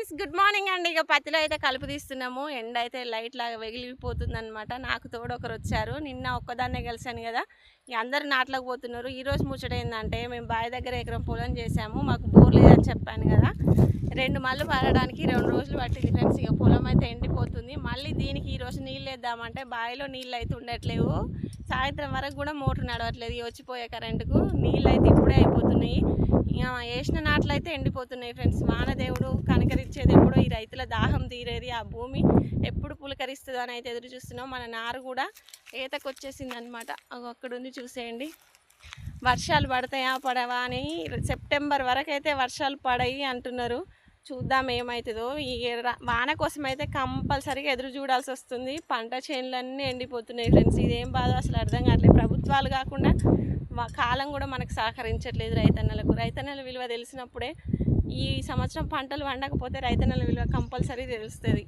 Friends good morning అండి. ఇక పత్తిలో అయితే కలుపు తీస్తున్నాము. ఎండ అయితే లైట్ లాగా వెగిలిపోతుంది అనమాట. నాకు తోడు ఒకరు వచ్చారు. నిన్న ఒక్కదాన్నే కలిసాను కదా, ఇక అందరు నాట్లకు పోతున్నారు. ఈరోజు ముచ్చట ఏంటంటే, మేము బావి దగ్గర ఎకరం పొలం చేసాము. మాకు బోర్ లేదని చెప్పాను కదా, 2 మళ్ళు పారడానికి 2 రోజులు పట్టింది ఫ్రెండ్స్. ఇక పొలం అయితే ఎండిపోతుంది. మళ్ళీ దీనికి ఈరోజు నీళ్ళు వేద్దామంటే బావిలో నీళ్ళు అయితే ఉండట్లేవు. సాయంత్రం వరకు కూడా మోటార్ నడవట్లేదు. వచ్చిపోయే కరెంటుకు నీళ్ళు అయితే ఇప్పుడే అయిపోతున్నాయి. ఇక వేసిన నాట్లు అయితే ఎండిపోతున్నాయి ఫ్రెండ్స్. వానదేవుడు కనకరించేది ఎప్పుడో, ఈ రైతుల దాహం తీరేది, ఆ భూమి ఎప్పుడు పులకరిస్తుందో అని అయితే ఎదురు చూస్తున్నాం. మన నారు కూడా ఈతకు వచ్చేసింది అనమాట. అక్కడుండి చూసేయండి. వర్షాలు పడతాయా పడవా అని సెప్టెంబర్ వరకు అయితే వర్షాలు పడాయి అంటున్నారు. చూద్దాం ఏమవుతుందో. ఈ వాన కోసం అయితే కంపల్సరీగా ఎదురు చూడాల్సి వస్తుంది. పంట చేనులన్నీ ఎండిపోతున్నాయి ఫ్రెండ్స్. ఇదేం బాధ అసలు అర్థం కావట్లేదు. ప్రభుత్వాలు కాకుండా కాలం కూడా మనకు సహకరించట్లేదు. రైతన్నల విలువ తెలిసినప్పుడే, ఈ సంవత్సరం పంటలు పండకపోతే రైతన్నల విలువ కంపల్సరీ తెలుస్తుంది.